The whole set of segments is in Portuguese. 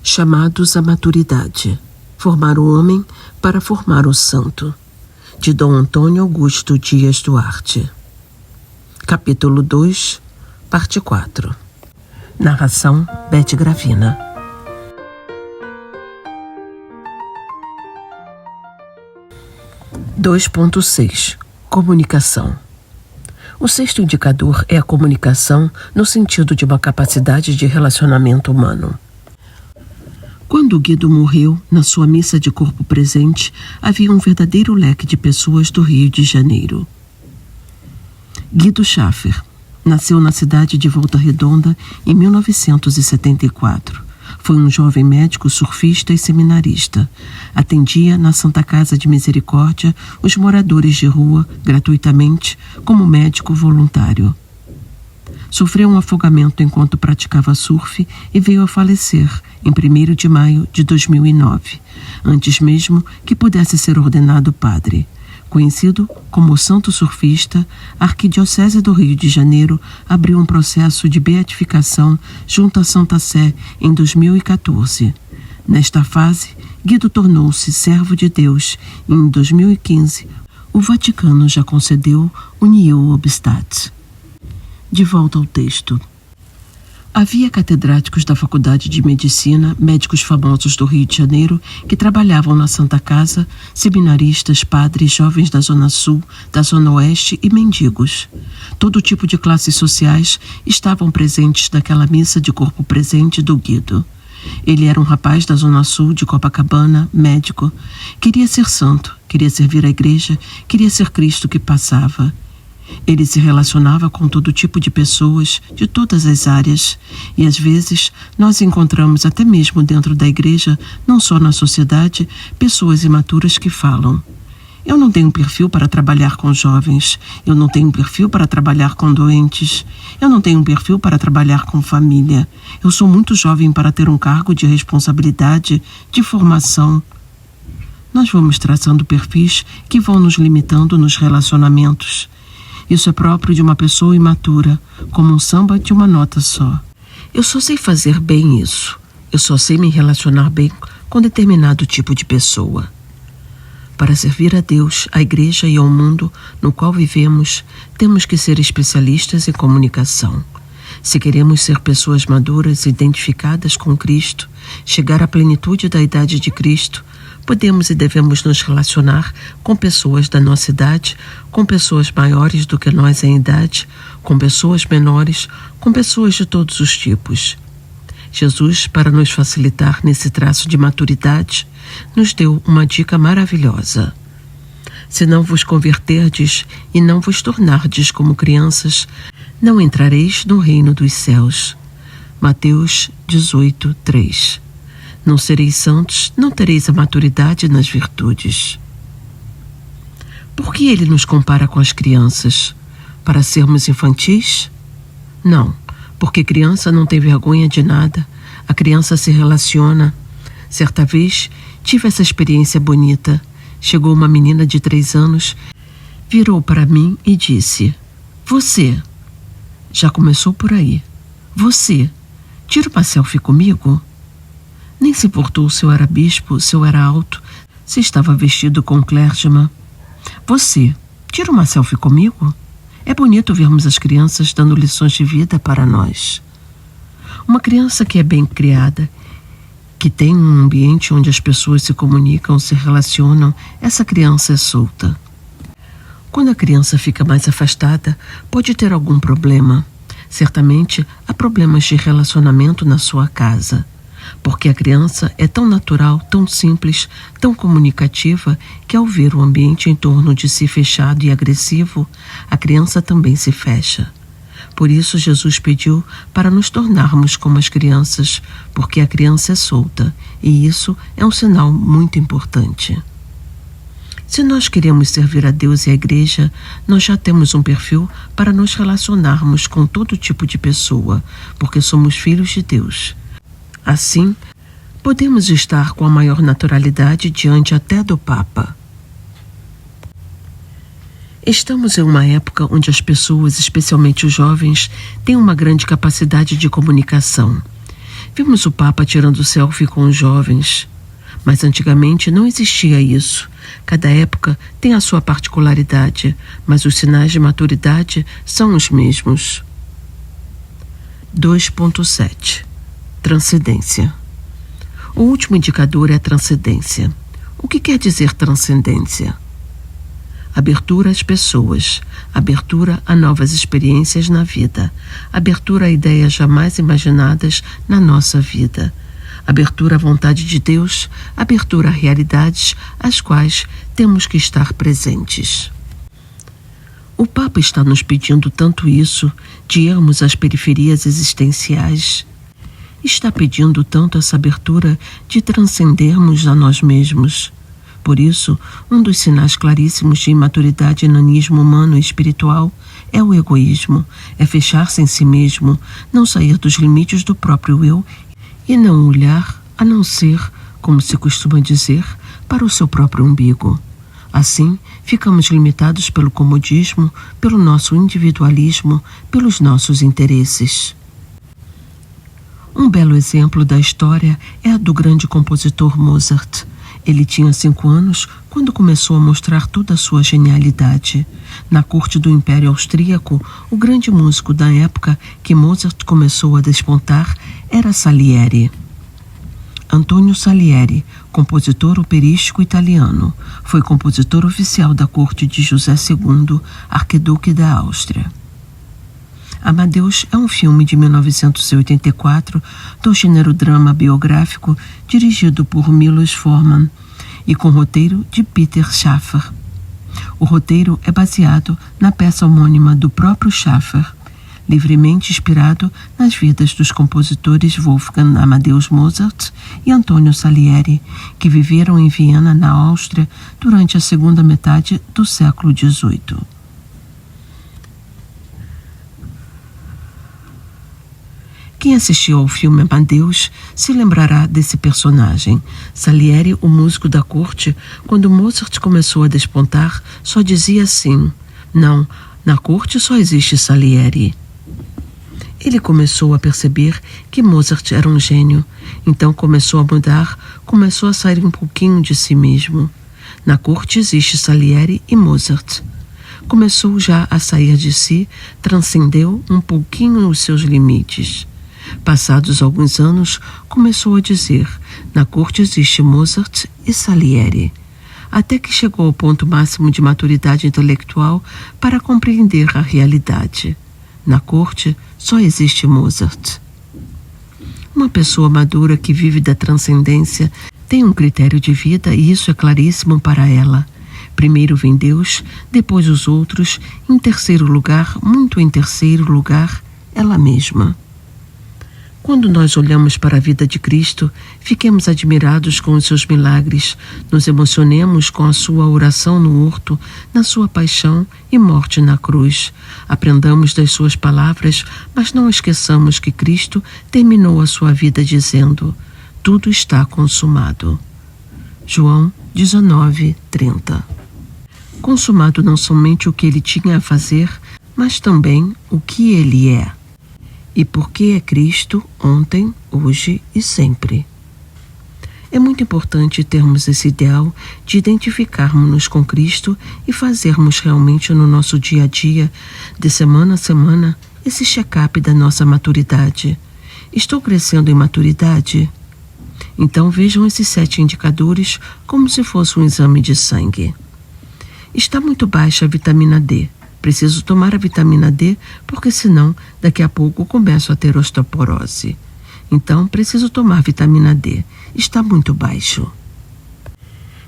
Chamados à maturidade. Formar o homem para formar o santo. De Dom Antônio Augusto Dias Duarte. Capítulo 2, parte 4. Narração Beth Gravina. Comunicação. O sexto indicador é a comunicação no sentido de uma capacidade de relacionamento humano. Quando Guido morreu, na sua missa de corpo presente, havia um verdadeiro leque de pessoas do Rio de Janeiro. Guido Schaffer nasceu na cidade de Volta Redonda em 1974. Foi um jovem médico, surfista e seminarista. Atendia na Santa Casa de Misericórdia os moradores de rua, gratuitamente, como médico voluntário. Sofreu um afogamento enquanto praticava surf e veio a falecer em 1º de maio de 2009, antes mesmo que pudesse ser ordenado padre. Conhecido como o Santo Surfista, a Arquidiocese do Rio de Janeiro abriu um processo de beatificação junto à Santa Sé em 2014. Nesta fase, Guido tornou-se servo de Deus e, em 2015, o Vaticano já concedeu o Nihil Obstat. De volta ao texto. Havia catedráticos da Faculdade de Medicina, médicos famosos do Rio de Janeiro, que trabalhavam na Santa Casa, seminaristas, padres, jovens da Zona Sul, da Zona Oeste e mendigos. Todo tipo de classes sociais estavam presentes naquela missa de corpo presente do Guido. Ele era um rapaz da Zona Sul, de Copacabana, médico. Queria ser santo, queria servir a igreja, queria ser Cristo que passava. Ele se relacionava com todo tipo de pessoas, de todas as áreas, e às vezes nós encontramos até mesmo dentro da igreja, não só na sociedade, pessoas imaturas que falam: eu não tenho perfil para trabalhar com jovens, eu não tenho perfil para trabalhar com doentes, eu não tenho perfil para trabalhar com família, eu sou muito jovem para ter um cargo de responsabilidade, de formação. Nós vamos traçando perfis que vão nos limitando nos relacionamentos. Isso é próprio de uma pessoa imatura, como um samba de uma nota só. Eu só sei fazer bem isso. Eu só sei me relacionar bem com determinado tipo de pessoa. Para servir a Deus, à igreja e ao mundo no qual vivemos, temos que ser especialistas em comunicação. Se queremos ser pessoas maduras, identificadas com Cristo, chegar à plenitude da idade de Cristo, podemos e devemos nos relacionar com pessoas da nossa idade, com pessoas maiores do que nós em idade, com pessoas menores, com pessoas de todos os tipos. Jesus, para nos facilitar nesse traço de maturidade, nos deu uma dica maravilhosa. Se não vos converterdes e não vos tornardes como crianças, não entrareis no reino dos céus. Mateus 18:3. Não sereis santos, não tereis a maturidade nas virtudes. Por que ele nos compara com as crianças? Para sermos infantis? Não, porque criança não tem vergonha de nada. A criança se relaciona. Certa vez, tive essa experiência bonita. Chegou uma menina de 3 anos, virou para mim e disse: "Você." Já começou por aí. "Você, tira uma selfie comigo?" Nem se importou se eu era bispo, se eu era alto, se estava vestido com clergyman. "Você, tira uma selfie comigo?" É bonito vermos as crianças dando lições de vida para nós. Uma criança que é bem criada, que tem um ambiente onde as pessoas se comunicam, se relacionam, essa criança é solta. Quando a criança fica mais afastada, pode ter algum problema. Certamente há problemas de relacionamento na sua casa. Porque a criança é tão natural, tão simples, tão comunicativa, que ao ver o ambiente em torno de si fechado e agressivo, a criança também se fecha. Por isso Jesus pediu para nos tornarmos como as crianças, porque a criança é solta, e isso é um sinal muito importante. Se nós queremos servir a Deus e a igreja, nós já temos um perfil para nos relacionarmos com todo tipo de pessoa, porque somos filhos de Deus. Assim, podemos estar com a maior naturalidade diante até do Papa. Estamos em uma época onde as pessoas, especialmente os jovens, têm uma grande capacidade de comunicação. Vimos o Papa tirando selfie com os jovens. Mas antigamente não existia isso. Cada época tem a sua particularidade, mas os sinais de maturidade são os mesmos. 2.7 Transcendência. O último indicador é a transcendência. O que quer dizer transcendência? Abertura às pessoas, abertura a novas experiências na vida, abertura a ideias jamais imaginadas na nossa vida, abertura à vontade de Deus, abertura a realidades às quais temos que estar presentes. O Papa está nos pedindo tanto isso, de irmos às periferias existenciais. Está pedindo tanto essa abertura de transcendermos a nós mesmos. Por isso, um dos sinais claríssimos de imaturidade e nanismo humano e espiritual é o egoísmo, é fechar-se em si mesmo, não sair dos limites do próprio eu e não olhar, a não ser, como se costuma dizer, para o seu próprio umbigo. Assim, ficamos limitados pelo comodismo, pelo nosso individualismo, pelos nossos interesses. Um belo exemplo da história é a do grande compositor Mozart. Ele tinha 5 anos quando começou a mostrar toda a sua genialidade. Na corte do Império Austríaco, o grande músico da época que Mozart começou a despontar era Salieri. Antonio Salieri, compositor operístico italiano, foi compositor oficial da corte de José II, arquiduque da Áustria. Amadeus é um filme de 1984 do gênero drama biográfico dirigido por Milos Forman e com roteiro de Peter Shaffer. O roteiro é baseado na peça homônima do próprio Shaffer, livremente inspirado nas vidas dos compositores Wolfgang Amadeus Mozart e Antonio Salieri, que viveram em Viena, na Áustria, durante a segunda metade do século XVIII. Quem assistiu ao filme Amadeus se lembrará desse personagem. Salieri, o músico da corte, quando Mozart começou a despontar, só dizia assim: "Não, na corte só existe Salieri." Ele começou a perceber que Mozart era um gênio, então começou a mudar, começou a sair um pouquinho de si mesmo. Na corte existe Salieri e Mozart. Começou já a sair de si, transcendeu um pouquinho os seus limites. Passados alguns anos, começou a dizer: na corte existe Mozart e Salieri, até que chegou ao ponto máximo de maturidade intelectual para compreender a realidade. Na corte só existe Mozart. Uma pessoa madura que vive da transcendência tem um critério de vida e isso é claríssimo para ela. Primeiro vem Deus, depois os outros, em terceiro lugar, muito em terceiro lugar, ela mesma. Quando nós olhamos para a vida de Cristo, fiquemos admirados com os seus milagres, nos emocionemos com a sua oração no horto, na sua paixão e morte na cruz. Aprendamos das suas palavras, mas não esqueçamos que Cristo terminou a sua vida dizendo: tudo está consumado. João 19:30. Consumado não somente o que ele tinha a fazer, mas também o que ele é. E porque é Cristo ontem, hoje e sempre. É muito importante termos esse ideal de identificarmos-nos com Cristo e fazermos realmente no nosso dia a dia, de semana a semana, esse check-up da nossa maturidade. Estou crescendo em maturidade? Então vejam esses 7 indicadores como se fosse um exame de sangue. Está muito baixa a vitamina D. Preciso tomar a vitamina D, porque senão, daqui a pouco, começo a ter osteoporose. Então, preciso tomar vitamina D. Está muito baixo.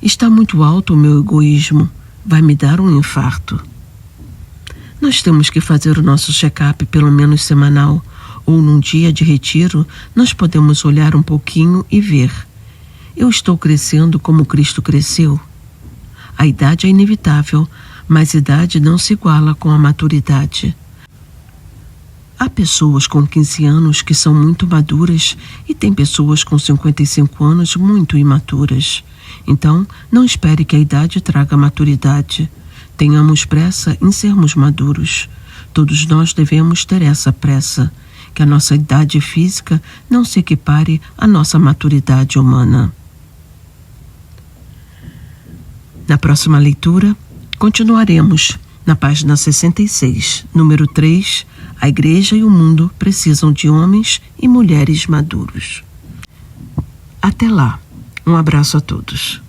Está muito alto o meu egoísmo. Vai me dar um infarto. Nós temos que fazer o nosso check-up pelo menos semanal, ou num dia de retiro, nós podemos olhar um pouquinho e ver: eu estou crescendo como Cristo cresceu? A idade é inevitável, mas idade não se iguala com a maturidade. Há pessoas com 15 anos que são muito maduras e tem pessoas com 55 anos muito imaturas. Então, não espere que a idade traga maturidade. Tenhamos pressa em sermos maduros. Todos nós devemos ter essa pressa. que a nossa idade física não se equipare à nossa maturidade humana. Na próxima leitura, continuaremos na página 66, número 3, a Igreja e o mundo precisam de homens e mulheres maduros. Até lá, um abraço a todos.